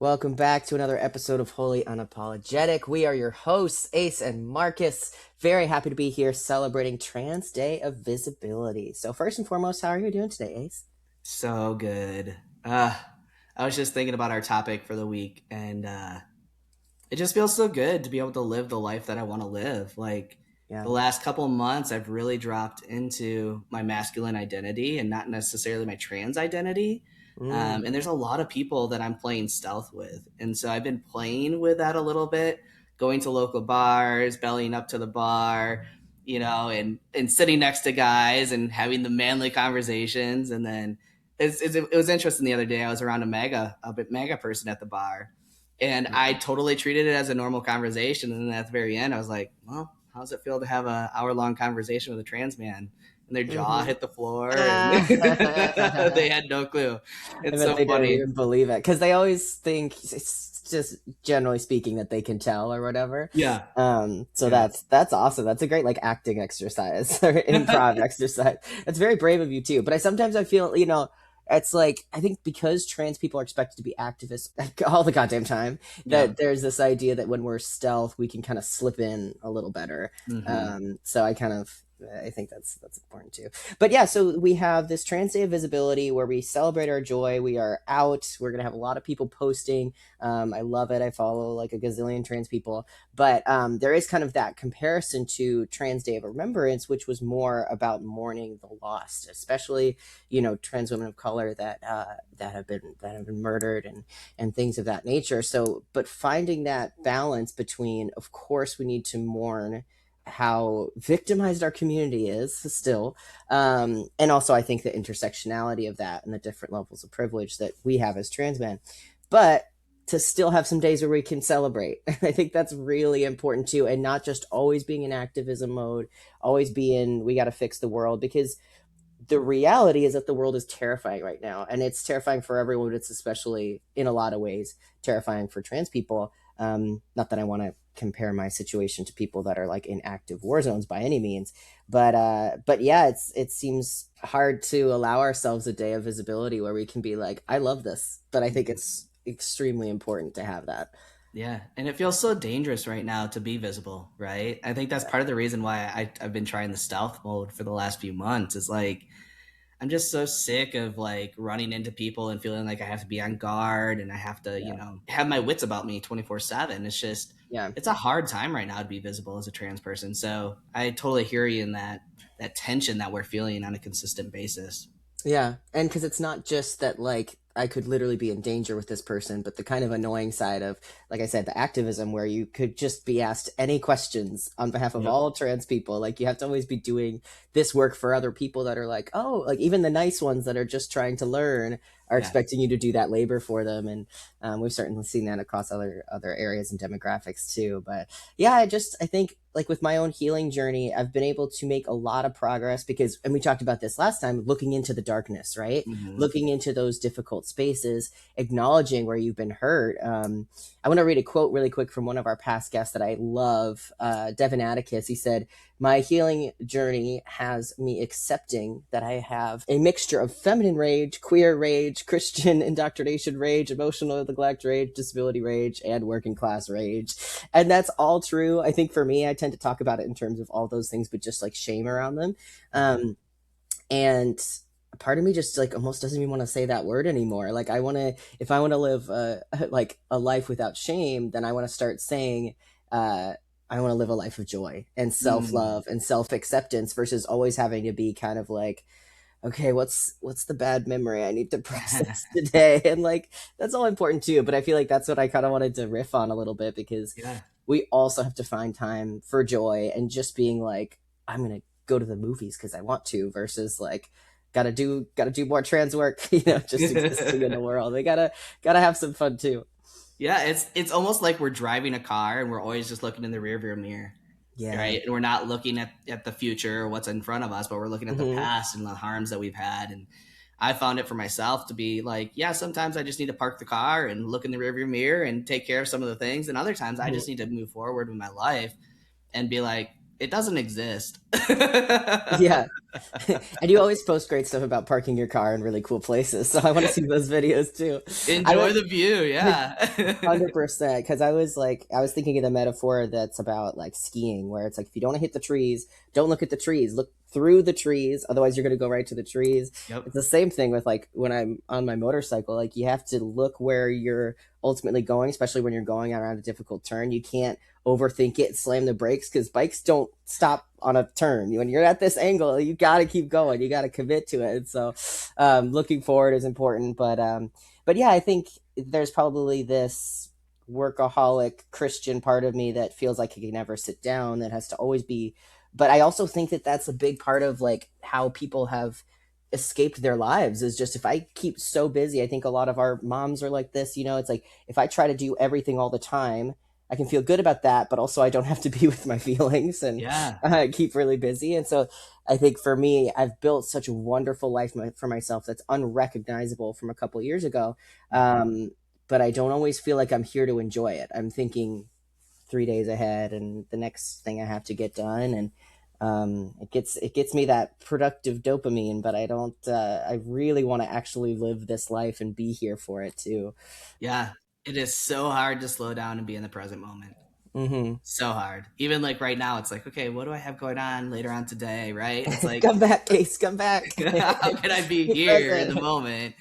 Welcome back to another episode of Holy Unapologetic. We are your hosts, Ace and Marcus. Very happy to be here celebrating Trans Day of Visibility. So, first and foremost, how are you doing today, Ace? So good. Uh, I was just thinking about our topic for the week, and it just feels so good to be able to live the life that I want to live. Like Yeah. the last couple of months, I've really dropped into my masculine identity and not necessarily my trans identity. Mm, And there's a lot of people that I'm playing stealth with. And so I've been playing with that a little bit, going to local bars, bellying up to the bar, and sitting next to guys and having the manly conversations. And then it was interesting the other day. I was around a mega person at the bar, and I totally treated it as a normal conversation. And then at the very end, I was like, well, how does it feel to have an hour long conversation with a trans man? And their jaw hmm hit the floor and I they had no clue. It's bet so they didn't funny. even believe it because they always think it's just generally speaking that they can tell or whatever. Yeah. So Yeah. that's awesome. That's a great like acting exercise or improv exercise. That's very brave of you too. But I feel it's like I think because trans people are expected to be activists all the goddamn time Yeah. that there's this idea that when we're stealth we can kind of slip in a little better. Hmm. So I think that's important too. But yeah, so we have this Trans Day of Visibility where we celebrate our joy. We are out. We're gonna have a lot of people posting. I love it. I follow like a gazillion trans people, but there is kind of that comparison to Trans Day of Remembrance, which was more about mourning the lost, especially trans women of color that have been murdered and things of that nature. So, but finding that balance between, of course, we need to mourn how victimized our community is still, and also I think the intersectionality of that and the different levels of privilege that we have as trans men, but to still have some days where we can celebrate. I think that's really important too, and not just always being in activism mode, always being we got to fix the world, because the reality is that the world is terrifying right now, and it's terrifying for everyone. It's especially in a lot of ways terrifying for trans people. Not that I want to compare my situation to people that are like in active war zones by any means, but yeah, it seems hard to allow ourselves a day of visibility where we can be like, I love this, but I think it's extremely important to have that. Yeah, and it feels so dangerous right now to be visible, right? I think that's part of the reason why I've been trying the stealth mode for the last few months. Is like I'm just so sick of like running into people and feeling like I have to be on guard and I have to, Yeah, have my wits about me 24/7. It's just, yeah. it's a hard time right now to be visible as a trans person. So I totally hear you in that tension that we're feeling on a consistent basis. Yeah, and because it's not just that, like, I could literally be in danger with this person, but the kind of annoying side of, like I said, the activism where you could just be asked any questions on behalf of Yep. all trans people. Like, you have to always be doing this work for other people that are like, oh, like even the nice ones that are just trying to learn are Yeah. expecting you to do that labor for them. And we've certainly seen that across other areas and demographics too. But yeah, I think like with my own healing journey, I've been able to make a lot of progress because, and we talked about this last time, looking into the darkness, right? Hmm. Looking into those difficult spaces, acknowledging where you've been hurt. I want to read a quote really quick from one of our past guests that I love, Devin Atticus. He said, my healing journey has me accepting that I have a mixture of feminine rage, queer rage, Christian indoctrination rage, emotional neglect rage, disability rage, and working class rage. And that's all true. I think for me, I tend to talk about it in terms of all those things, but just like shame around them. And part of me just like almost doesn't even want to say that word anymore. Like if I want to live like a life without shame, then I want to start saying, I want to live a life of joy and self Mm. love and self acceptance versus always having to be kind of like, okay, what's the bad memory I need to process today? And like that's all important too. But I feel like that's what I kind of wanted to riff on a little bit because Yeah. we also have to find time for joy and just being like, I'm gonna go to the movies because I want to versus like gotta do more trans work, just existing in the world. They gotta have some fun too. Yeah, it's almost like we're driving a car and we're always just looking in the rearview mirror, Yeah. right? And we're not looking at the future or what's in front of us, but we're looking at the Hmm. past and the harms that we've had. And I found it for myself to be like, yeah, sometimes I just need to park the car and look in the rearview mirror and take care of some of the things. And other times I Hmm. just need to move forward with my life and be like, it doesn't exist. Yeah. And you always post great stuff about parking your car in really cool places. So I want to see those videos too. I Enjoy would the view, yeah. 100%, because I was thinking of the metaphor that's about like skiing, where it's like if you don't hit the trees, don't look at the trees, look through the trees, otherwise you're going to go right to the trees. Yep. It's the same thing with like when I'm on my motorcycle, like you have to look where you're ultimately going, especially when you're going around a difficult turn. You can't overthink it, slam the brakes, because bikes don't stop on a turn. When you're at this angle, you got to keep going, you got to commit to it. And so looking forward is important, but yeah, I think there's probably this workaholic Christian part of me that feels like it can never sit down, that has to always be. But I also think that that's a big part of like how people have escaped their lives, is just if I keep so busy. I think a lot of our moms are like this, it's like if I try to do everything all the time, I can feel good about that, but also I don't have to be with my feelings and Yeah. keep really busy. And so I think for me, I've built such a wonderful life for myself that's unrecognizable from a couple years ago. Um, but I don't always feel like I'm here to enjoy it. I'm thinking 3 days ahead and the next thing I have to get done. And it gets me that productive dopamine, but I don't. I really want to actually live this life and be here for it too. Yeah. It is so hard to slow down and be in the present moment. Hmm. So hard. Even like right now, it's like, okay, what do I have going on later on today? Right? It's like, Come back, Case. Come back. how can I be Be here in the present. moment?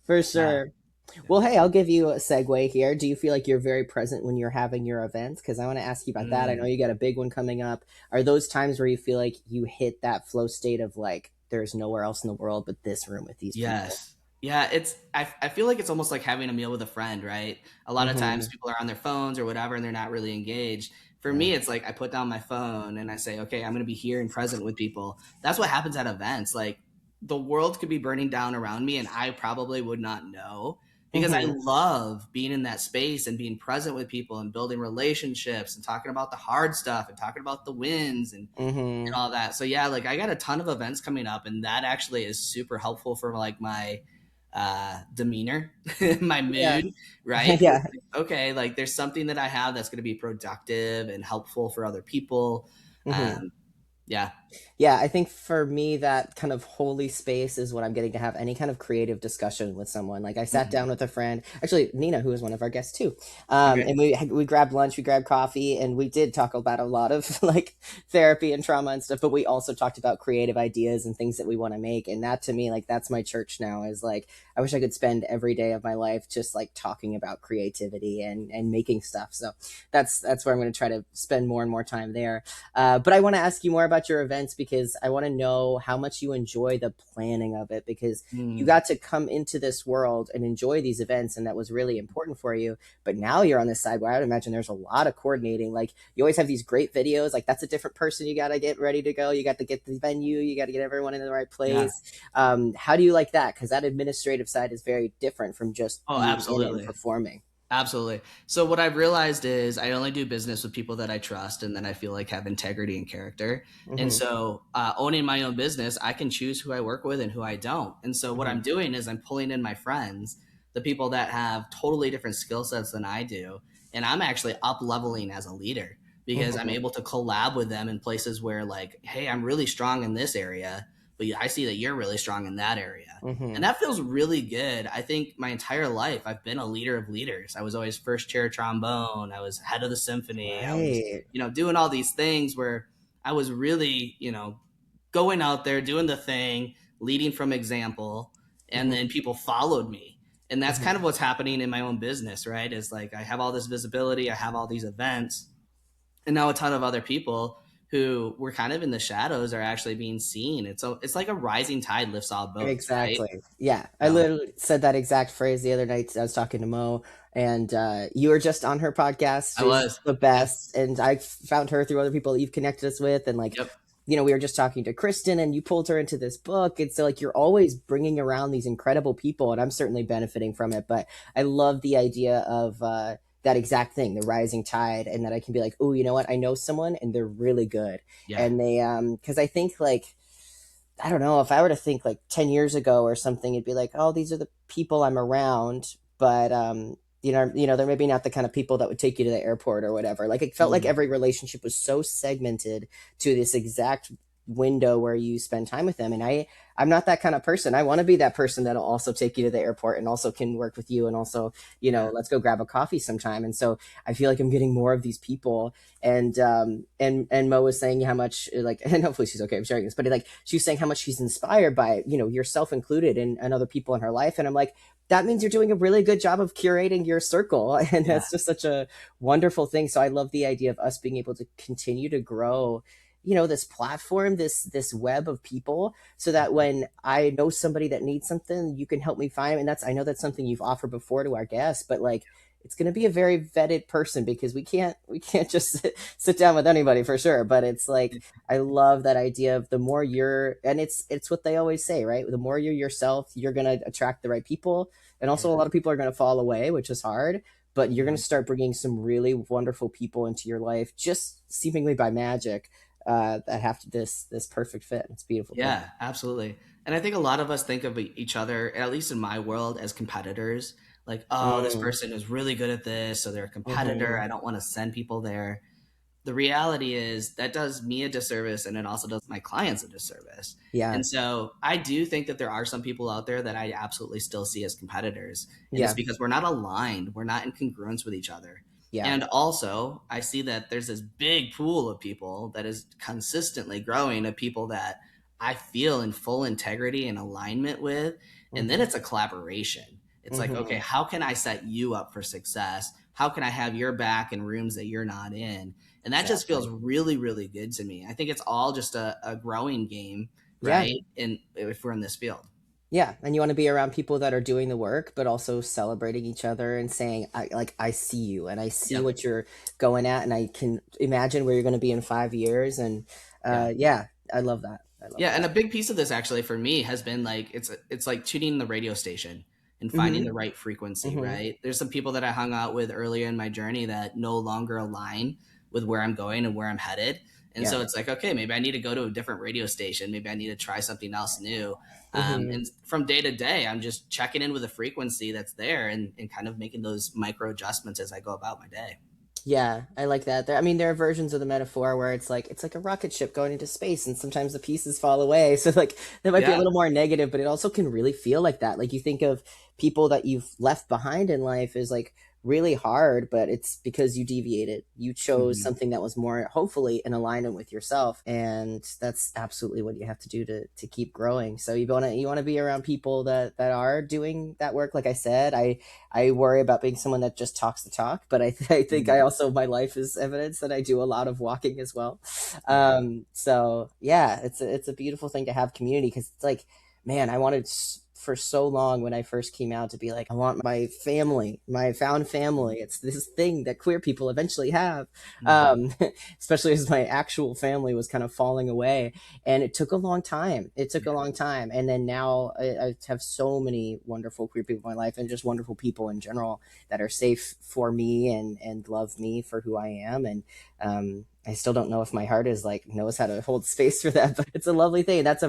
For Yeah. sure. Yeah. Well, hey, I'll give you a segue here. Do you feel like you're very present when you're having your events? Because I want to ask you about that. I know Mm. you got a big one coming up. Are those times where you feel like you hit that flow state of like, there's nowhere else in the world but this room with these people? Yes. Yeah, I feel like it's almost like having a meal with a friend, right? A lot of times Mm-hmm. people are on their phones or whatever and they're not really engaged. For Yeah. me, it's like I put down my phone and I say, okay, I'm going to be here and present with people. That's what happens at events. Like the world could be burning down around me and I probably would not know because I Mm-hmm. love being in that space and being present with people and building relationships and talking about the hard stuff and talking about the wins and Mm-hmm. all that. So yeah, like I got a ton of events coming up, and that actually is super helpful for like my demeanor, my Yeah. mood, right? 'Cause, Yeah. like, okay, like there's something that I have that's going to be productive and helpful for other people. Mm-hmm. Yeah. Yeah, I think for me, that kind of holy space is when I'm getting to have any kind of creative discussion with someone. Like I sat Mhm. down with a friend, actually Nina, who was one of our guests too, Okay. and we grabbed lunch, we grabbed coffee, and we did talk about a lot of like therapy and trauma and stuff. But we also talked about creative ideas and things that we want to make. And that to me, like that's my church now. Is like I wish I could spend every day of my life just like talking about creativity and making stuff. So that's where I'm going to try to spend more and more time there. But I want to ask you more about your events because I want to know how much you enjoy the planning of it, because you Mm. got to come into this world and enjoy these events, and that was really important for you. But now you're on this side where I would imagine there's a lot of coordinating. Like you always have these great videos, like that's a different person you got to get ready to go. You got to get the venue, you got to get everyone in the right Yeah. place. How do you like that? Because that administrative side is very different from just Oh, being in it and absolutely. performing. Absolutely. So what I've realized is I only do business with people that I trust and that I feel like have integrity and character. And Hmm. so owning my own business, I can choose who I work with and who I don't. And so what Hmm. I'm doing is I'm pulling in my friends, the people that have totally different skill sets than I do, and I'm actually up leveling as a leader because I'm Hmm. able to collab with them in places where like, hey, I'm really strong in this area, but I see that you're really strong in that area, and Hmm. that feels really good. I think my entire life I've been a leader of leaders. I was always first chair trombone. I was head of the symphony. I was, Right. doing all these things where I was really, going out there doing the thing, leading from example, and then Hmm. people followed me. And that's kind Hmm. of what's happening in my own business, right? Is like I have all this visibility, I have all these events, and now a ton of other people who were kind of in the shadows are actually being seen. It's like a rising tide lifts all boats, right? Exactly. Yeah. I So literally said that exact phrase the other night. I was talking to Mo, and you were just on her podcast. I She's was. the Yep. best. And I found her through other people that you've connected us with. And like, Yep. we were just talking to Kristen, and you pulled her into this book. And so, like, you're always bringing around these incredible people, and I'm certainly benefiting from it. But I love the idea of, that exact thing, the rising tide, and that I can be like, oh, you know what? I know someone, and they're really good. Yeah. And they, because I think like, I don't know, if I were to think like 10 years ago or something, it'd be like, oh, these are the people I'm around. But, they're maybe not the kind of people that would take you to the airport or whatever. Like it felt like Mm. every relationship was so segmented to this exact window where you spend time with them. And I'm not that kind of person. I want to be that person that'll also take you to the airport and also can work with you and also, Yeah. let's go grab a coffee sometime. And so I feel like I'm getting more of these people. And Mo was saying how much, like, and hopefully she's okay with sharing this, but like she was saying how much she's inspired by, yourself included, and other people in her life. And I'm like, that means you're doing a really good job of curating your circle. And Yeah. that's just such a wonderful thing. So I love the idea of us being able to continue to grow, this platform, this web of people, so that when I know somebody that needs something, you can help me find. And I know that's something you've offered before to our guests, but like, it's going to be a very vetted person, because we can't just sit down with anybody for sure. But it's like, I love that idea of the more you're, and it's what they always say, right? The more you're yourself, you're going to attract the right people. And Yeah. also a lot of people are going to fall away, which is hard, but you're going Mhm. to start bringing some really wonderful people into your life, just seemingly by magic, that have this perfect fit. It's a beautiful thing. Yeah, absolutely. And I think a lot of us think of each other, at least in my world, as competitors. Like, oh, this Mm, person is really good at this, so they're a competitor. mm-hmm. I don't want to send people there. The reality is that does me a disservice, and it also does my clients a disservice. Yeah, And so I do think that there are some people out there that I absolutely still see as competitors. And it's yeah, because we're not aligned, we're not in congruence with each other. yeah, And also, I see that there's this big pool of people that is consistently growing, of people that I feel in full integrity and alignment with. And then mm-hmm. it's a collaboration. It's like, okay, Mm-hmm. how can I set you up for success? How can I have your back in rooms that you're not in? And that just feels Exactly. really, really good to me. I think it's all just a growing game, Yeah. right? And if we're in this field. Yeah, and you want to be around people that are doing the work, but also celebrating each other and saying, I see you, and I see Yep. what you're going at, and I can imagine where you're going to be in 5 years." And Yeah. yeah, I love that. I love Yeah, and that. a big piece of this actually for me has been like it's like tuning the radio station and finding Mm-hmm. the right frequency, Mm-hmm. right? There's some people that I hung out with earlier in my journey that no longer align with where I'm going and where I'm headed. And Yeah. so it's like, okay, maybe I need to go to a different radio station. Maybe I need to try something else new. Mm-hmm. And from day to day, I'm just checking in with the frequency that's there, and kind of making those micro adjustments as I go about my day. Yeah, I like that. I mean, there are versions of the metaphor where it's like a rocket ship going into space, and sometimes the pieces fall away. So like that might be a Yeah. little more negative, but it also can really feel like that. Like you think of people that you've left behind in life is like really hard, but it's because you deviated. You chose Mhm. something that was more hopefully in alignment with yourself, and that's absolutely what you have to do to keep growing. So you want to be around people that are doing that work. Like I said, I worry about being someone that just talks the talk, but I think I Mhm. also, my life is evidence that I do a lot of walking as well. Yeah. So yeah, it's a beautiful thing to have community, because it's like, man, I wanted for so long when I first came out to be like, I want my family, my found family. It's this thing that queer people eventually have, Mhm. um, especially as my actual family was kind of falling away, and it took a long time. It took a Yeah. long time, and then now I have so many wonderful queer people in my life, and just wonderful people in general that are safe for me and love me for who I am. And I still don't know if my heart is like knows how to hold space for that, but it's a lovely thing. That's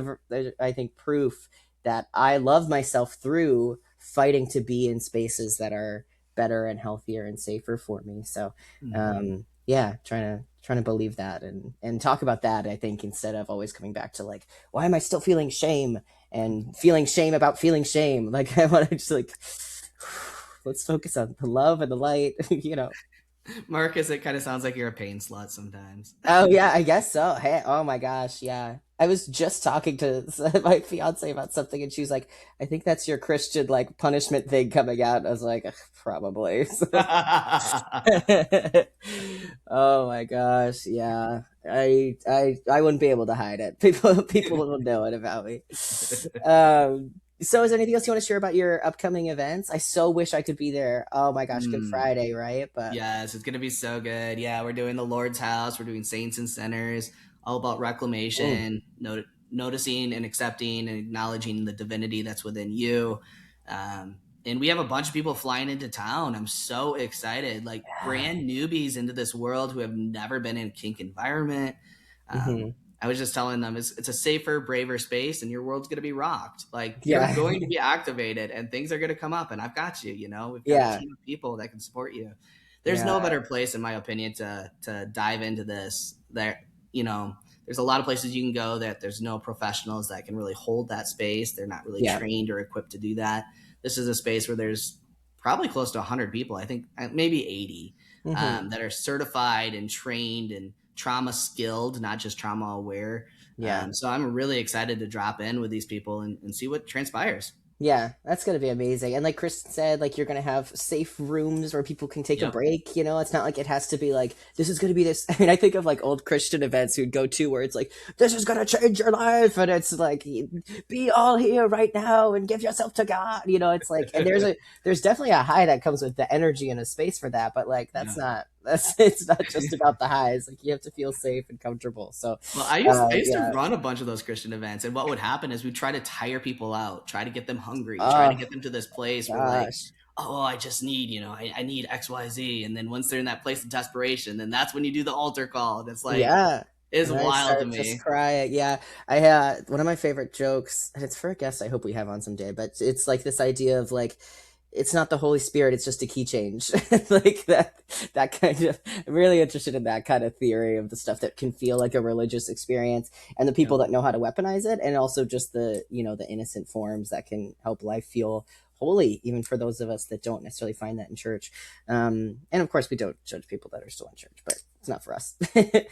I think proof that I love myself through fighting to be in spaces that are better and healthier and safer for me. So Mhm. yeah, trying to believe that and talk about that, I think, instead of always coming back to like, why am I still feeling shame and feeling shame about feeling shame? Like I want to just like, let's focus on the love and the light. Marcus, it kind of sounds like you're a pain slut sometimes. Oh yeah, I guess so. Hey, oh my gosh, yeah. I was just talking to my fiance about something, and she's like, "I think that's your Christian like punishment thing coming out." I was like, "Ugh, probably." Oh my gosh, yeah. I wouldn't be able to hide it. People will know it about me. So is there anything else you want to share about your upcoming events? I so wish I could be there. Oh my gosh, Good Mm. Friday, right? But Yes, it's gonna be so good. Yeah, we're doing the Lord's House. We're doing Saints and Sinners, all about mm, reclamation, noticing and accepting and acknowledging the divinity that's within you. And we have a bunch of people flying into town. I'm so excited, like yeah. brand newbies into this world who have never been in a kink environment. Hmm. I was just telling them it's a safer, braver space, and your world's going to be rocked. Like you're Yeah. going to be activated, and things are going to come up. And I've got you. You know, we've got a Yeah. team of people that can support you. There's Yeah. no better place, in my opinion, to dive into this. There, you know, there's a lot of places you can go that there's no professionals that can really hold that space. They're not really Yeah. trained or equipped to do that. This is a space where there's probably close to 100 people, I think maybe 80, Hmm. that are certified and trained and trauma skilled, not just trauma aware. Yeah. So I'm really excited to drop in with these people and see what transpires. Yeah, that's gonna be amazing. And like Chris said, like you're gonna have safe rooms where people can take a Yep. break. You know, it's not like it has to be like this is gonna be this. I mean, I think of like old Christian events we'd go to where it's like this is gonna change your life, and it's like be all here right now and give yourself to God. You know, it's like and there's definitely a high that comes with the energy and a space for that. But like Yeah. that's it's not just about the highs. Like you have to feel safe and comfortable. So, Well, I used to yeah. run a bunch of those Christian events, and what would happen is we'd try to tire people out, try to get them hungry, try to Oh get them to this place where like, gosh. oh, I just need, I need XYZ. And then once they're in that place of desperation, then that's when you do the altar call. And it's like, Yeah. it's And I wild to start just me. crying. Yeah. I one of my favorite jokes, and it's for a guest I hope we have on someday, but it's like this idea of like it's not the Holy Spirit, it's just a key change. Like that kind of I'm really interested in that kind of theory of the stuff that can feel like a religious experience and the people Yep. that know how to weaponize it and also just the, the innocent forms that can help life feel holy, even for those of us that don't necessarily find that in church. And of course, we don't judge people that are still in church, but it's not for us.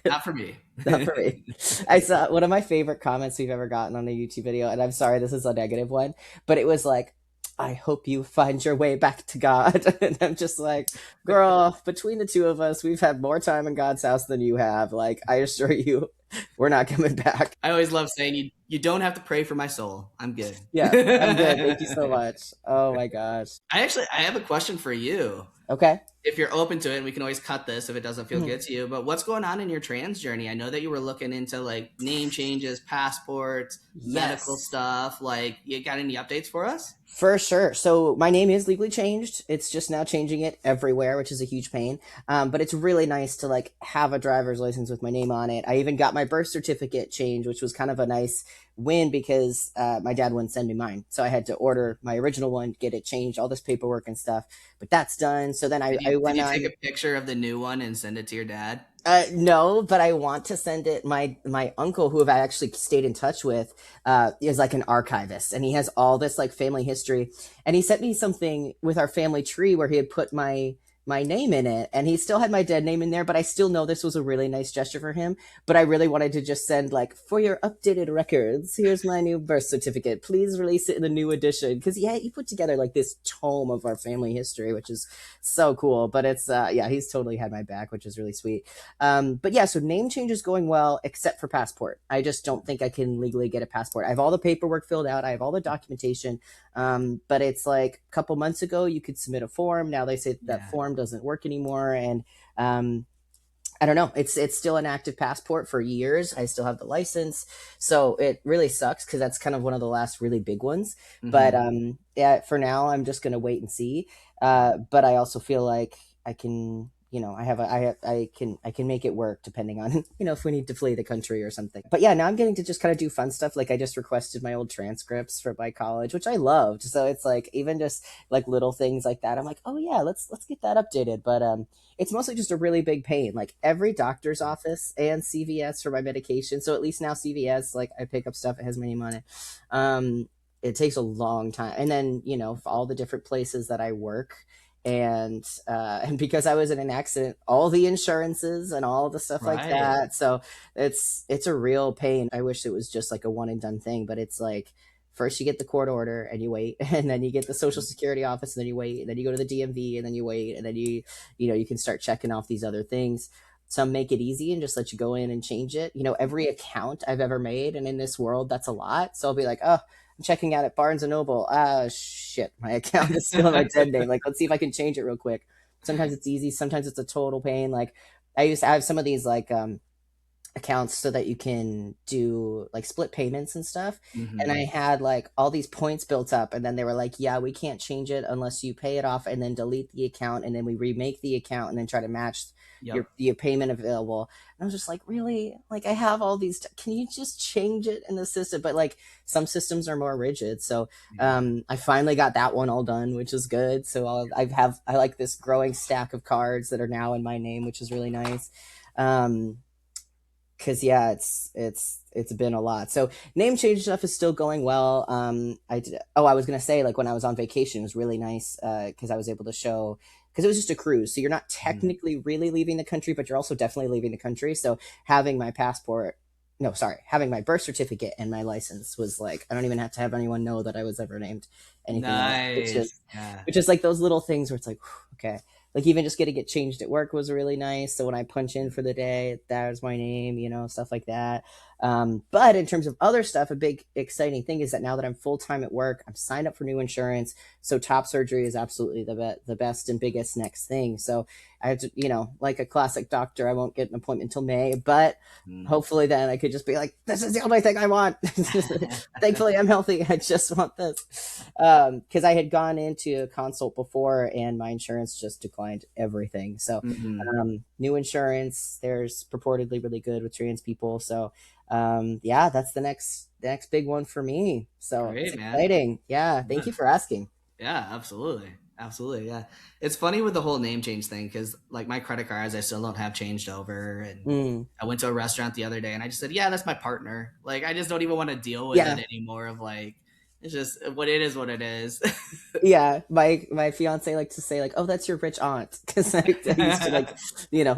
Not for me. Not for me. I saw one of my favorite comments we've ever gotten on a YouTube video, and I'm sorry this is a negative one, but it was like, I hope you find your way back to God. And I'm just like, girl, between the two of us, we've had more time in God's house than you have. Like, I assure you, we're not coming back. I always love saying you don't have to pray for my soul. I'm good. Yeah, I'm good. Thank you so much. Oh my gosh. I have a question for you. Okay. If you're open to it, we can always cut this if it doesn't feel Mhm. good to you. But what's going on in your trans journey? I know that you were looking into like name changes, passports, medical Yes. stuff. Like, you got any updates for us? For sure. So my name is legally changed. It's just now changing it everywhere, which is a huge pain. But it's really nice to like have a driver's license with my name on it. I even got my birth certificate changed, which was kind of a nice win because my dad wouldn't send me mine, so I had to order my original one, get it changed, all this paperwork and stuff. But that's done. So then I Did went you take on. a picture of the new one and send it to your dad? No, but I want to send it. My uncle, who I actually stayed in touch with, is like an archivist, and he has all this like family history. And he sent me something with our family tree where he had put my name in it, and he still had my dead name in there. But I still know this was a really nice gesture for him. But I really wanted to just send like for your updated records, here's my new birth certificate. Please release it in a new edition because he put together like this tome of our family history, which is so cool. But it's yeah, he's totally had my back, which is really sweet. But yeah, so name change is going well, except for passport. I just don't think I can legally get a passport. I have all the paperwork filled out, I have all the documentation, but it's like a couple months ago you could submit a form. Now they say that Yeah. form doesn't work anymore, and I don't know. It's still an active passport for years. I still have the license, so it really sucks because that's kind of one of the last really big ones. But Hmm. yeah, for now I'm just gonna wait and see. But I also feel like I can, I can make it work depending on if we need to flee the country or something. But yeah, now I'm getting to just kind of do fun stuff. Like I just requested my old transcripts for my college, which I loved. So it's like even just like little things like that. I'm like, oh yeah, let's get that updated. But it's mostly just a really big pain. Like every doctor's office and CVS for my medication. So at least now CVS, like I pick up stuff, it has my name on it. It takes a long time. And then, for all the different places that I work, and because I was in an accident, all the insurances and all the stuff like Right. that. So it's a real pain. I wish it was just like a one and done thing, but it's like first you get the court order and you wait, and then you get the social security office and then you wait, and then you go to the DMV and then you wait, and then you can start checking off these other things. Some make it easy and just let you go in and change it. Every account I've ever made, and in this world, that's a lot. So I'll be like, oh, I'm checking out at Barnes and Noble. Ah, shit, my account is still in my dead name. Like, let's see if I can change it real quick. Sometimes it's easy. Sometimes it's a total pain. Like, I have some of these like accounts so that you can do like split payments and stuff. And I Hmm. had like all these points built up, and then they were like, yeah, we can't change it unless you pay it off and then delete the account, and then we remake the account and then try to match Yep. your payment available. And I was just like, really? Like I have all these can you just change it in the system? But like some systems are more rigid. So Yeah. I finally got that one all done, which is good. So I like this growing stack of cards that are now in my name, which is really nice. um because yeah, it's been a lot. So name change stuff is still going well. I was gonna say, like, when I was on vacation, it was really nice because I was able to show, because it was just a cruise, so you're not Mm. technically really leaving the country, but you're also definitely leaving the country. So having my passport, no, sorry, having my birth certificate and my license was like, I don't even have to have anyone know that I was ever named anything else, Nice. Yeah. which is like those little things where it's like, okay, like even just getting it changed at work was really nice. So when I punch in for the day, there's my name, stuff like that. But in terms of other stuff, a big exciting thing is that now that I'm full time at work, I'm signed up for new insurance. So top surgery is absolutely the best and biggest next thing. So I have to, like a classic doctor, I won't get an appointment until May, but Mm. hopefully then I could just be like, this is the only thing I want. Thankfully, I'm healthy. I just want this. Because I had gone into a consult before and my insurance just declined everything. So, Hmm. new insurance, there's purportedly really good with trans people. So, yeah, that's the next big one for me. So it's Great, man. exciting. Yeah. Thank Yeah. you for asking. Yeah, absolutely. Absolutely. Yeah. It's funny with the whole name change thing because, like, my credit cards, I still don't have changed over. And Mm, I went to a restaurant the other day and I just said, yeah, that's my partner. Like, I just don't even want to deal with it yeah. anymore. Of like, it's just what it is, what it is. Yeah, my fiance likes to say like, "Oh, that's your rich aunt," because I used to like,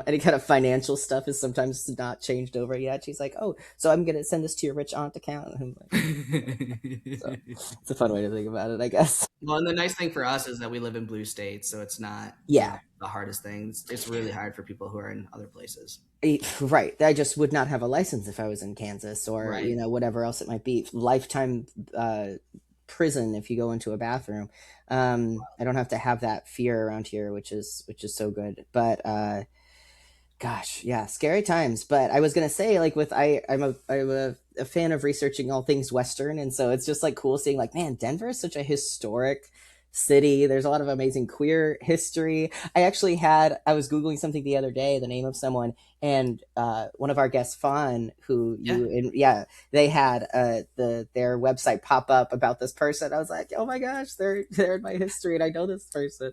any kind of financial stuff is sometimes not changed over yet. She's like, "Oh, so I'm gonna send this to your rich aunt account." And I'm like, so it's a fun way to think about it, I guess. Well, and the nice thing for us is that we live in blue states, so it's not, Yeah, the hardest things. It's really hard for people who are in other places. right. I just would not have a license if I was in Kansas or Right. whatever else it might be. Lifetime prison if you go into a bathroom. I don't have to have that fear around here, which is so good. But gosh, yeah, scary times. But I was gonna say, like, I'm a fan of researching all things Western, and so it's just like cool seeing, like, man, Denver is such a historic city. There's a lot of amazing queer history. I was googling something the other day, the name of someone, and one of our guests, Fawn, who Yeah. yeah, they had their website pop up about this person. I was like, oh my gosh, they're in my history, and I know this person.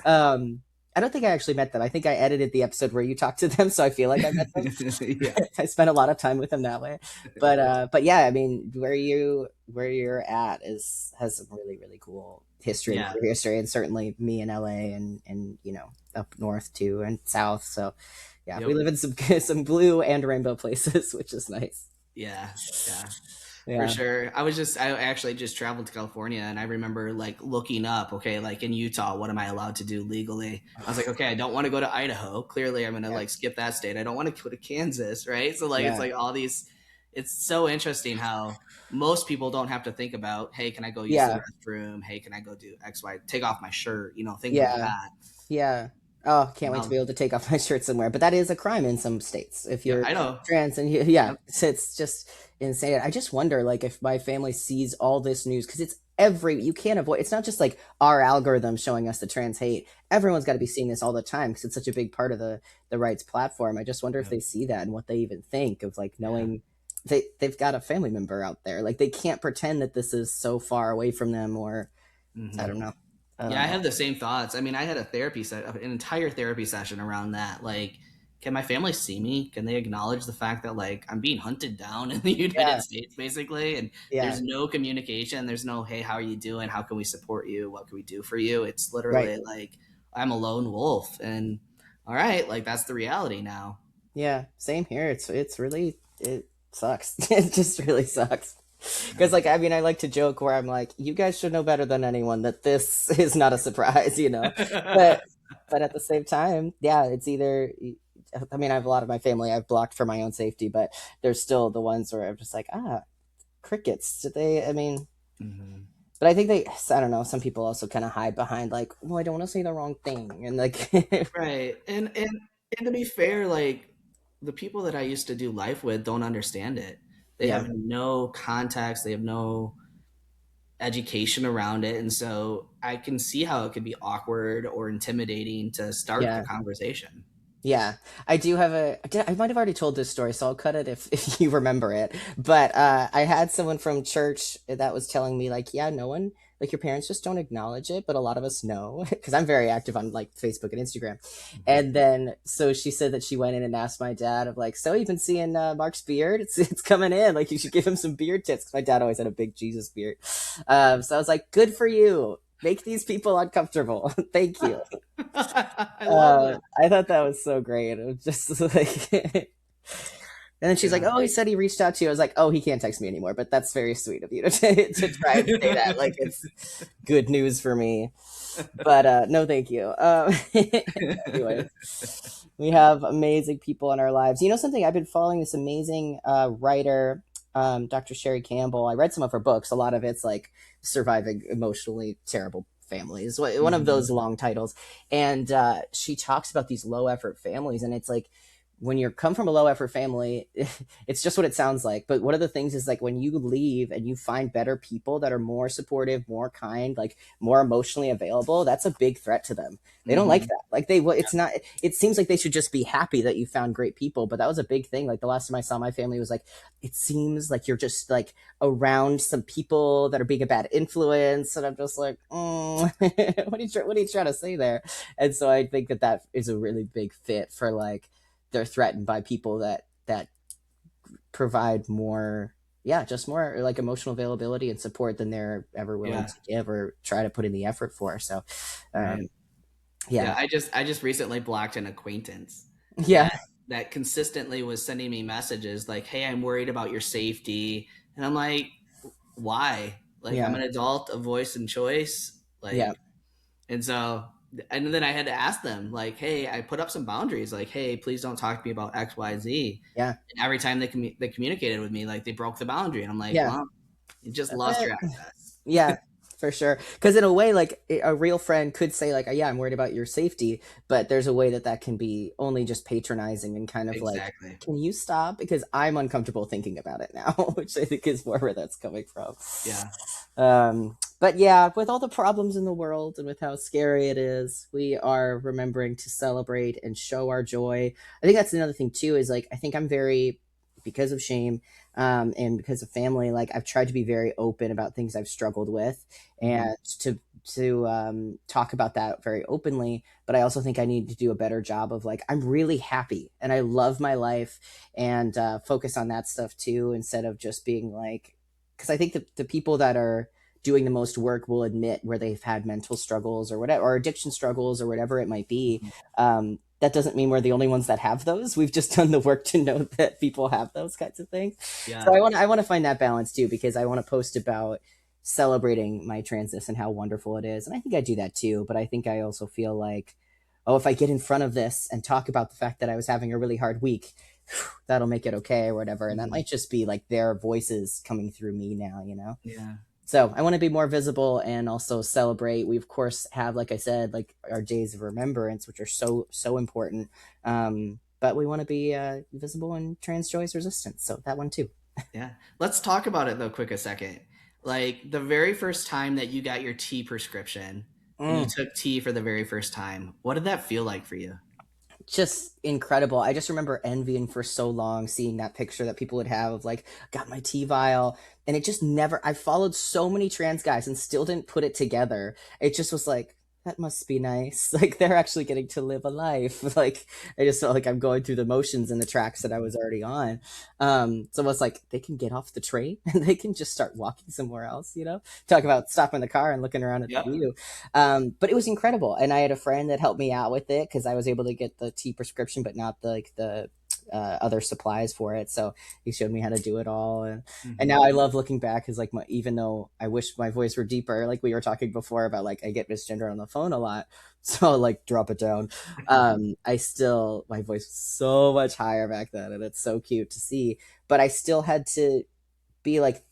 Um, I don't think I actually met them. I think I edited the episode where you talked to them, so I feel like I met them. Yeah. I spent a lot of time with them that way. But yeah, I mean, where you're at has some really really cool history and Yeah. queer history, and certainly me in LA and up north too and south. So yeah, we Yep. live in some some blue and rainbow places, which is nice. Yeah. Yeah. For Yeah, sure. I actually just traveled to California and I remember like looking up, okay, like in Utah, what am I allowed to do legally? I was like, okay, I don't want to go to Idaho. Clearly, I'm going to yeah, like skip that state. I don't want to go to Kansas, right? So, like, it's yeah, like all these, it's so interesting how most people don't have to think about, hey, can I go use the yeah, restroom? Hey, can I go do X, Y, take off my shirt? Things like yeah. that. Yeah. Oh, can't wait to be Now, able to take off my shirt somewhere. But that is a crime in some states if yeah, you're I know. trans. And yeah, Yep. it's just insane. I just wonder, like, if my family sees all this news because you can't avoid. It's not just like our algorithm showing us the trans hate. Everyone's got to be seeing this all the time because it's such a big part of the rights platform. I just wonder if Yep. they see that and what they even think of like Yeah. knowing they've got a family member out there. Like they can't pretend that this is so far away from them, or I Hmm. don't know. I Yeah, don't I know. have the same thoughts. I mean, I had an entire therapy session around that. Like, can my family see me? Can they acknowledge the fact that like I'm being hunted down in the Yeah. United States, basically, and Yeah. there's no communication. There's no, hey, how are you doing? How can we support you? What can we do for you? It's Right. literally like I'm a lone wolf, and all right, like that's the reality now. Yeah, same here. It's really it sucks. It just really sucks. Yeah. Because like I mean I like to joke where I'm like, you guys should know better than anyone that this is not a surprise. But at the same time, yeah, it's either I mean I have a lot of my family I've blocked for my own safety, but there's still the ones where I'm just like, crickets. Did they I mean Hmm. but I think I don't know, some people also kind of hide behind like, well, I don't want to say the wrong thing and like Right. And to be fair, like the people that I used to do life with don't understand it. They yeah. have no context, they have no education around it, and so I can see how it could be awkward or intimidating to start the Yeah. conversation. Yeah, I do have I might have already told this story, so I'll cut it if, if you remember it. But I had someone from church that was telling me, like, yeah, no one like your parents just don't acknowledge it, but a lot of us know because I'm very active on like Facebook and Instagram. Mhm. And then so she said that she went in and asked my dad of like, so you've been seeing Mark's beard? It's coming in. Like you should give him some beard tips. 'Cause my dad always had a big Jesus beard. So I was like, good for you. Make these people uncomfortable. Thank you. I love that. I thought that was so great. It was just like and then she's like, Yeah. "Oh, he said he reached out to you." I was like, "Oh, he can't text me anymore." But that's very sweet of you to try and say that. Like it's good news for me. But no, thank you. Anyways, we have amazing people in our lives. You know something? I've been following this amazing writer, Dr. Sherry Campbell. I read some of her books. A lot of it's like surviving emotionally terrible families. One of Mhm. those long titles, and she talks about these low effort families, and it's like when you come from a low effort family, it's just what it sounds like. But one of the things is like when you leave and you find better people that are more supportive, more kind, like more emotionally available, that's a big threat to them. They don't like Mhm. that. Like it's not, it seems like they should just be happy that you found great people. But that was a big thing. Like the last time I saw my family was like, it seems like you're just like around some people that are being a bad influence. And I'm just like, what are you trying to say there? And so I think that that is a really big fit for like, they're threatened by people that provide more, yeah, just more like emotional availability and support than they're ever willing Yeah. to give or try to put in the effort for. So Right. um Yeah. yeah. I just recently blocked an acquaintance Yeah. that that consistently was sending me messages like, "Hey, I'm worried about your safety," and I'm like, "Why? Like, I'm Yeah. an adult, a voice and choice, Yeah. like." And so, and then I had to ask them, like, "Hey, I put up some boundaries, like, hey, please don't talk to me about X, Y, Z." Yeah. And every time they communicated with me, like they broke the boundary, and I'm like, Yeah. "Well, you just That's lost it. your access." Yeah, for sure. Because in a way, like a real friend could say, like, "Yeah, I'm worried about your safety," but there's a way that that can be only just patronizing and kind of like, Exactly. "Can you stop?" Because I'm uncomfortable thinking about it now, which I think is more where that's coming from. Yeah. But yeah, with all the problems in the world and with how scary it is, we are remembering to celebrate and show our joy. I think that's another thing too. Is like I think I'm very because of shame and because of family. Like I've tried to be very open about things I've struggled with Hmm. and to talk about that very openly. But I also think I need to do a better job of like I'm really happy and I love my life and focus on that stuff too instead of just being like because I think the people that are doing the most work will admit where they've had mental struggles or whatever, or addiction struggles or whatever it might be. That doesn't mean we're the only ones that have those. We've just done the work to know that people have those kinds of things. So Yeah. I want to find that balance too because I want to post about celebrating my transness and how wonderful it is, and I think I do that too. But I think I also feel like, oh, if I get in front of this and talk about the fact that I was having a really hard week, that'll make it okay or whatever. And that Hmm. might just be like their voices coming through me now, you know? Yeah. So I want to be more visible and also celebrate. We of course have, like I said, like our days of remembrance, which are so important. But we want to be visible in trans choice resistance. So that one too. Yeah. Let's talk about it though, quick a second. Like the very first time that you got your tea prescription and you Mm. took tea for the very first time, what did that feel like for you? Just incredible. I just remember envying for so long seeing that picture that people would have of like, got my tea vial. And it just never, I followed so many trans guys and still didn't put it together. It just was like, that must be nice. Like they're actually getting to live a life. Like I just felt like I'm going through the motions and the tracks that I was already on. So it's like they can get off the train and they can just start walking somewhere else, you know? Talk about stopping the car and looking around at the Yep. view. But it was incredible, and I had a friend that helped me out with it because I was able to get the tea prescription, but not the like the other supplies for it. So he showed me how to do it all, and Hmm. now I love looking back because like even though I wish my voice were deeper, like we were talking before about like I get misgendered on the phone a lot, so like drop it down. I still my voice was so much higher back then, and it's so cute to see. But I still had to be like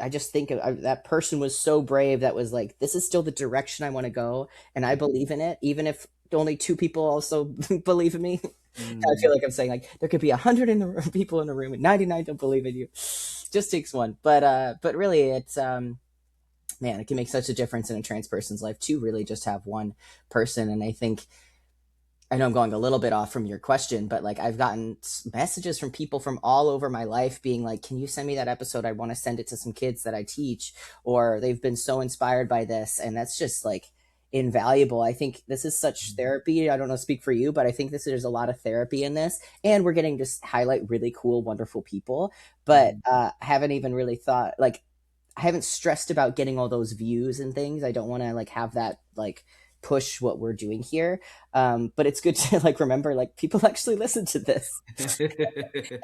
I just think that person was so brave that was like, this is still the direction I want to go. And I believe in it, even if only two people also believe in me. I Mm, feel like I'm saying like there could be 100 in the room, people in the room and 99 don't believe in you. Just takes one. But really it's, man, it can make such a difference in a trans person's life to really just have one person. And I think I know I'm going a little bit off from your question, but like I've gotten messages from people from all over my life being like, "Can you send me that episode? I want to send it to some kids that I teach," or they've been so inspired by this, and that's just like invaluable. I think this is such therapy. I don't know, speak for you, but I think there's a lot of therapy in this, and we're getting just highlight really cool, wonderful people. But Mhm. I haven't even really thought like I haven't stressed about getting all those views and things. I don't want to like have that like push what we're doing here. But it's good to like remember like people actually listen to this,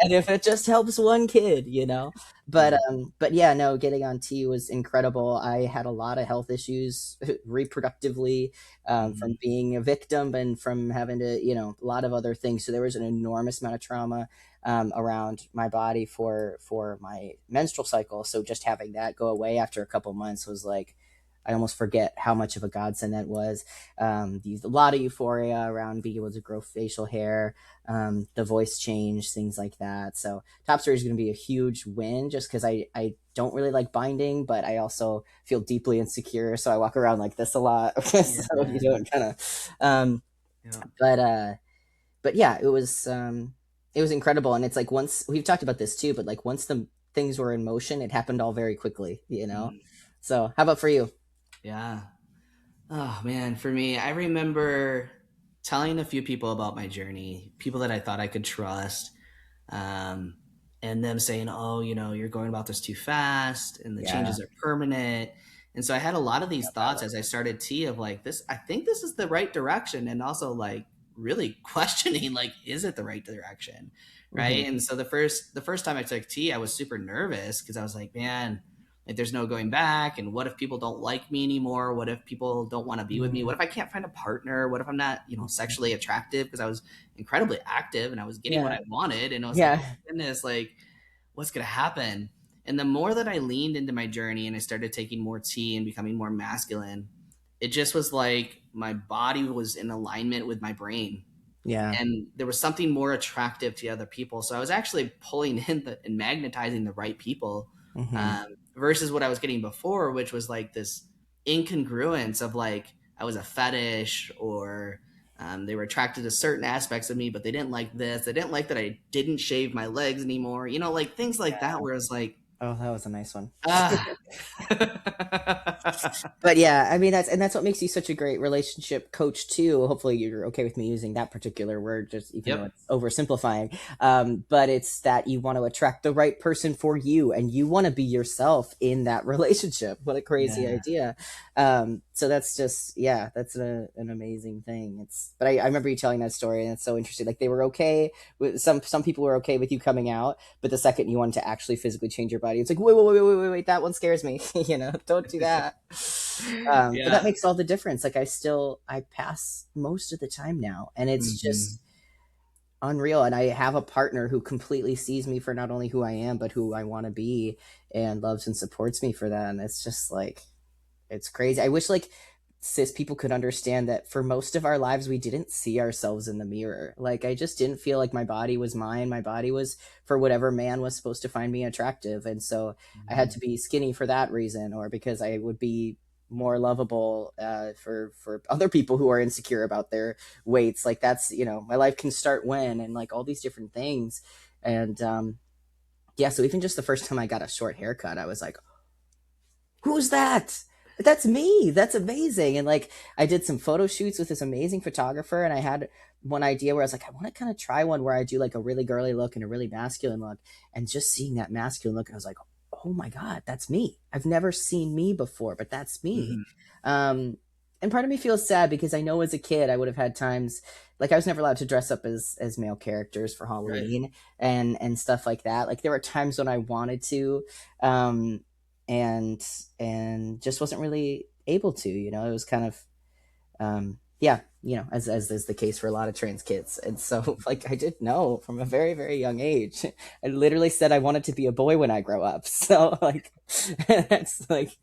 and if it just helps one kid, you know. But Yeah. but yeah, no, getting on T was incredible. I had a lot of health issues reproductively, from Mhm. being a victim and from having to, you know, a lot of other things. So there was an enormous amount of trauma around my body for my menstrual cycle. So just having that go away after a couple months was like, I almost forget how much of a godsend that was. Used a lot of euphoria around being able to grow facial hair, the voice change, things like that. So top story is going to be a huge win just because I don't really like binding, but I also feel deeply insecure. So I walk around like this a lot. So you Yeah. don't kind of, um, Yeah. but, uh, but yeah, it was incredible. And it's like, once we've talked about this too, but like once the things were in motion, it happened all very quickly, you know? Mhm. So how about for you? Yeah. Oh man, for me, I remember telling a few people about my journey, people that I thought I could trust, um, and them saying, "Oh, you're going about this too fast, and the Yeah. changes are permanent." And so I had a lot of these That thoughts one. as I started T of like this. I think this is the right direction, and also like really questioning like, is it the right direction, Hmm. right? And so the first time I took T, I was super nervous because I was like, man. Like there's no going back, and what if people don't like me anymore? What if people don't want to be with me? What if I can't find a partner? What if I'm not, sexually attractive? Because I was incredibly active and I was getting what Yeah. I wanted. And I was like, Yeah. oh my goodness, like what's going to happen? And the more that I leaned into my journey and I started taking more tea and becoming more masculine, it just was like my body was in alignment with my brain. Yeah. And there was something more attractive to other people. So I was actually pulling in and magnetizing the right people, Hmm. versus what I was getting before, which was like this incongruence of like I was a fetish or they were attracted to certain aspects of me, but they didn't like this. They didn't like that I didn't shave my legs anymore. Like things like that, where it's like, Oh, that was a nice one. ah. But yeah, I mean that's what makes you such a great relationship coach too. Hopefully you're okay with me using that particular word, just even though Yep. it's oversimplifying. But it's that you want to attract the right person for you, and you want to be yourself in that relationship. What a crazy Yeah. idea! So that's just, yeah, that's an amazing thing. It's, but I remember you telling that story, and it's so interesting. Like they were okay with some people were okay with you coming out, but the second you wanted to actually physically change your body, it's like, wait, that one scares me. Don't do that. But that Yeah. makes all the difference. Like I pass most of the time now, and it's Hmm. just unreal. And I have a partner who completely sees me for not only who I am, but who I want to be, and loves and supports me for that. And it's just like, it's crazy. I wish like cis people could understand that for most of our lives we didn't see ourselves in the mirror. Like I just didn't feel like my body was mine. My body was for whatever man was supposed to find me attractive. And so I had to Hmm. be skinny for that reason, or because I would be more lovable for other people who are insecure about their weights. Like that's, you know, my life can start when, and like all these different things. And yeah, so even just the first time I got a short haircut, I was like, who's that? That's me. That's amazing. And like I did some photo shoots with this amazing photographer, and I had one idea where I was like, I want to kind of try one where I do like a really girly look and a really masculine look. And just seeing that masculine look, I was like, oh my God, that's me. I've never seen me before, but that's me. Hmm. Um, and part of me feels sad because I know as a kid I would have had times like I was never allowed to dress up as male characters for Right. Halloween and stuff like that. Like there were times when I wanted to, um, and just wasn't really able to. You know, it was kind of yeah, you know, as is the case for a lot of trans kids. And so like I did know from a very very young age. I literally said I wanted to be a boy when I grow up. So like that's like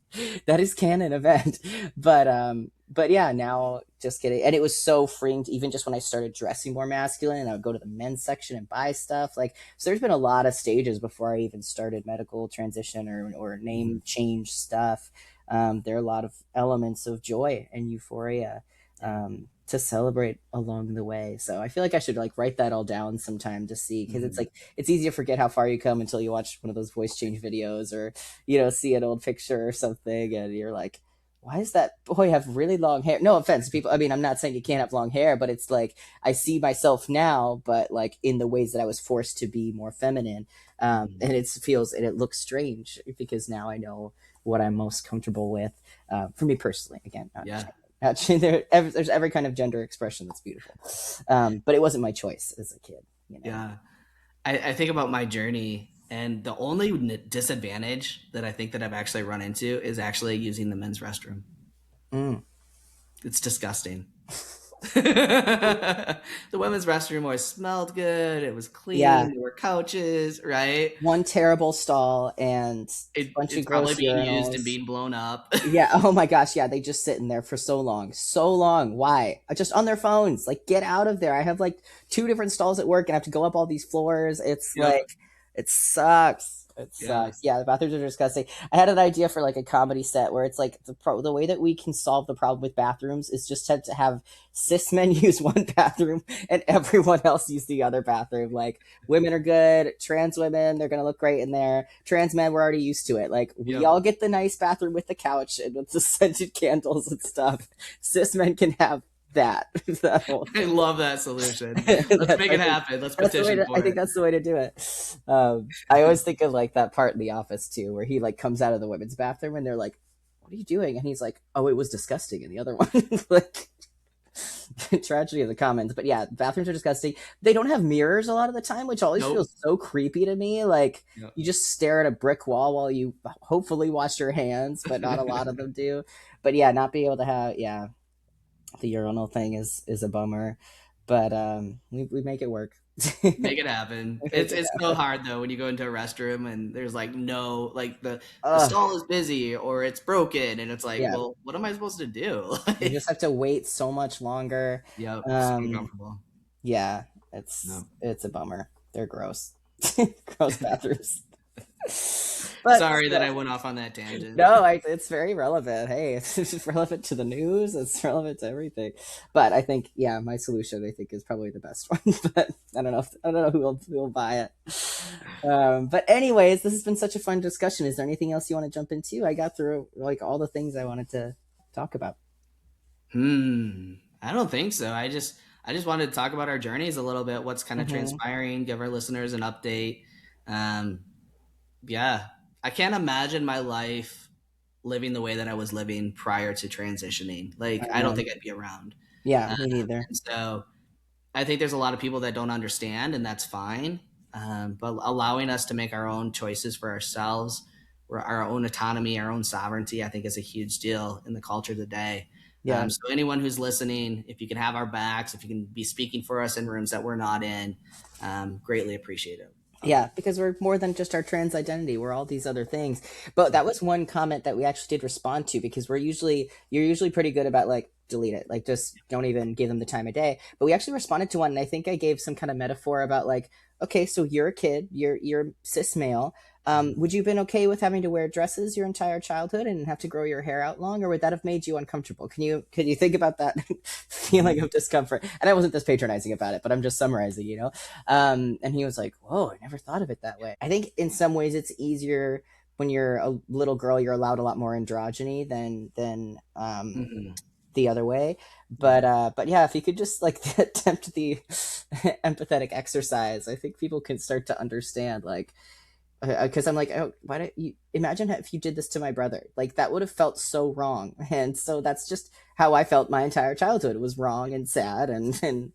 that is canon event. But yeah, now just kidding. And it was so freeing to, even just when I started dressing more masculine, and I would go to the men's section and buy stuff. Like so there's been a lot of stages before I even started medical transition or Hmm. name change stuff. There are a lot of elements of joy and euphoria, Yeah. to celebrate along the way. So I feel like I should like write that all down sometime to see, because it's Mhm. like it's easy to forget how far you come until you watch one of those voice change videos, or you know, see an old picture or something, and you're like, why does that boy have really long hair? No offense, people. I mean, I'm not saying you can't have long hair, but it's like I see myself now, but like in the ways that I was forced to be more feminine, Mhm. and it feels and it looks strange because now I know what I'm most comfortable with. For me personally, again, not Yeah. there's every kind of gender expression that's beautiful, but it wasn't my choice as a kid, you know. Yeah. I think about my journey, and the only disadvantage that I think that I've actually run into is actually using the men's restroom. Mm. It's disgusting. The women's restroom always smelled good. It was Yeah, clean. There were couches, right? one terrible stall and a bunch of It's probably gross being used and urinals. being blown up. Yeah. Oh my gosh. Yeah. They just sit in there for so long. So long. Why? Just on their phones. Like, get out of there. I have like two different stalls at work and I have to go up all these floors. It's Yep. like, it sucks. It Yeah. sucks. Yeah. The bathrooms are disgusting. I had an idea for like a comedy set where it's like the way that we can solve the problem with bathrooms is just to have cis men use one bathroom and everyone else use the other bathroom. Like, women are good, trans women, they're going to look great in there. Trans men, we're already used to it. Like, we Yep. all get the nice bathroom with the couch and with the scented candles and stuff. Cis men can have that. That whole I thing. love that solution. Let's That's, make I it think happen. Let's that's the way petition to. I for think it. that's the way to do it. I always think of like that part in The Office too, where he like comes out of the women's bathroom and they're like, "What are you doing?" And he's like, "Oh, it was disgusting." In the other one, like tragedy of the commons. But yeah, bathrooms are disgusting. They don't have mirrors a lot of the time, which always Nope. feels so creepy to me. Like, Yep. you just stare at a brick wall while you hopefully wash your hands, but not a lot of them do. But yeah, not being able to have, yeah, the urinal thing is a bummer. But we make it work. Make it happen. We make It's it it's so happen. hard though when you go into a restroom and there's like no like the Ugh, stall is busy or it's broken and it's like, yeah, well, what am I supposed to do? you just have to wait so much longer. Yep, so Um, uncomfortable. yeah, No. it's a bummer. They're gross, gross bathrooms. But Sorry that I still, went off on that tangent. no, it's very relevant. Hey, it's relevant to the news. It's relevant to everything. But I think, yeah, my solution I think is probably the best one. But I don't know who will buy it. But anyways, this has been such a fun discussion. Is there anything else you want to jump into? I got through like all the things I wanted to talk about. I don't think so. I just wanted to talk about our journeys a little bit, what's kind of Hmm. transpiring, give our listeners an update. Um, yeah, I can't imagine my life living the way that I was living prior to transitioning. Like, I I don't know. think I'd be around. Yeah, Uh, me neither. and so I think there's a lot of people that don't understand, and that's fine. But allowing us to make our own choices for ourselves, our own autonomy, our own sovereignty, I think is a huge deal in the culture today. Yeah. So anyone who's listening, if you can have our backs, if you can be speaking for us in rooms that we're not in, greatly appreciate it of Yeah, it. because we're more than just our trans identity. We're all these other things. But that was one comment that we actually did respond to, because you're usually pretty good about like delete it. Like, just don't even give them the time of day. But we actually responded to one, and I think I gave some kind of metaphor about like, okay, so you're a kid, you're cis male. Would you have been okay with having to wear dresses your entire childhood and have to grow your hair out long, or would that have made you uncomfortable? Can you think about that feeling Mhm. of discomfort? And I wasn't this patronizing about it, but I'm just summarizing, you know? And he was like, "Whoa, I never thought of it that way." I think in some ways it's easier when you're a little girl. You're allowed a lot more androgyny than Mhm. the other way. Yep. But yeah, if you could just like attempt the empathetic exercise, I think people can start to understand like, because I'm like, oh, why don't you imagine if you did this to my brother? Like, that would have felt so wrong, and so that's just how I felt my entire childhood. It was wrong and sad and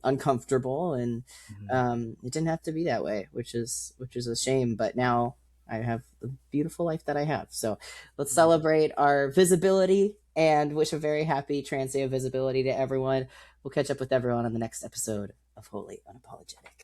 uncomfortable, and Mhm. it didn't have to be that way, which is a shame. But now I have the beautiful life that I have. So let's celebrate our visibility and wish a very happy Trans Day of Visibility to everyone. We'll catch up with everyone on the next episode of Wholly Unapologetic.